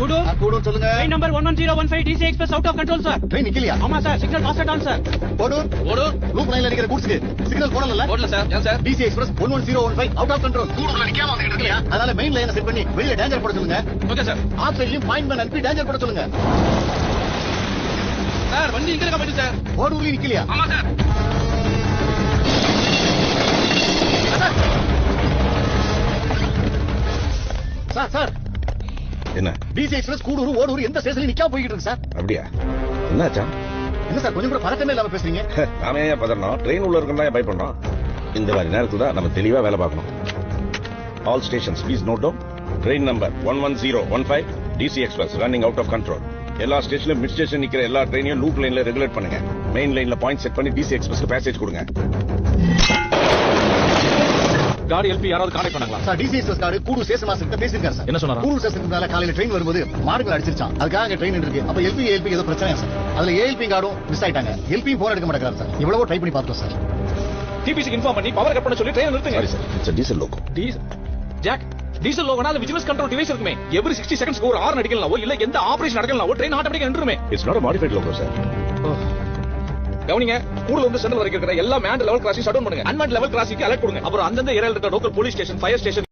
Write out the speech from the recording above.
கூடூர் சொல்லுங்க. Train number 11015 DC express out of control sir. Train நிக்கலையா? ஆமா சார், சிக்னல் காஸ்ட் டவுன் சார். கூடூர் லூப் லைன்ல நிக்கிற கூட்ஸ்க்கு சிக்னல் போடல. போடல சார். ஏன் sir? DC express 11015 out of control. கூடூர்ல நிக்காம வந்துட்டு இருக்கீங்க. அதனால மெயின் லைனை செட் பண்ணி வெளிய டேஞ்சர் போட சொல்லுங்க. Okay sir. ஆஃப் சைட்லயும் பாயிண்ட் பண்ணி அனுப்பி டேஞ்சர் போட சொல்லுங்க. சார் வண்டி இங்க போயிட்டு சார். கூடூர்ல நிக்கலையா? ஆமா சார். சார் என்ன DC எக்ஸ்பிரஸ் கூடூர் ஓடூர் எந்த ஸ்டேஷன்ல நிக்காம போயிட்டு இருக்கு சார். அப்படியா? என்னாச்சா? என்ன சார் கொஞ்சம் கூட பதட்டமே இல்லாம பேசுறீங்க? நாம ஏன் பதறோம்? ட்ரெயின் உள்ள இருக்கா பயப்படுறோம். இந்த மாதிரி நேரத்துல தான் நம்ம தெளிவா வேலை பார்க்கணும். All stations please note down. Train number 11015 DC express running out of control. எல்லா ஸ்டேஷன்லயும் மிட் ஸ்டேஷன் நிக்கிற எல்லா ட்ரெயினையும் லூப் லைன்ல ரெகுலேட் பண்ணுங்க. மெயின் லைன்ல பாயிண்ட் செட் பண்ணி DC எக்ஸ்பிரஸ்க்கு பேசேஜ் கொடுங்க. காடி எல்பி யாராவது கான்டாக்ட் பண்ணாங்களா? Sir DC express guard Gudur station master கிட்ட பேசிருக்காரு சார். என்ன சொன்னாரு? கூடூர் ஸ்டேஷனுக்கு மேல காலையில ட்ரெயின் வரும்போது மாடுகள் அடிச்சிருச்சான். அதுக்காக அங்க ட்ரெயின் இருக்கு. அப்ப LP ஏதோ பிரச்சனை சார். அதுல ALP கார்டும் மிஸ் ஆயிட்டாங்க. LP போன் எடுக்க மாட்டேங்கிறாரு சார். இவ்வளவோ ட்ரை பண்ணி பார்த்தோம் சார். டிபிசிக்கு இன்ஃபார்ம் பண்ணி பவர் கட் பண்ண சொல்லி ட்ரெயின் நிறுத்துங்க. Sorry sir, it's a diesel loco. ஜாக் டீசல் லோகனா அது விஜிலன்ஸ் கண்ட்ரோல் டிவைஸ் இருக்குமே. எவ்ரி 60 செகண்ட்ஸ்க்கு ஒரு ஹார்ன் அடிக்கலனாவோ இல்ல எந்த ஆபரேஷன் நடக்கலனாவோ ட்ரெயின் ஆட்டோமேட்டிக்கா நின்றுமே. It's not a modified loco sir. கவனிங்க, கூடல இருந்து சென்ட்ரல் வரைக்கும் இருக்கிற எல்லா manned level crossing shut down பண்ணுங்க. அன்மேண்ட் லெவல் கிராசிங்க்கு அலர்ட் கொடுங்க. அப்புறம் அந்தந்த ஏரியால இருக்கிற local police station, fire station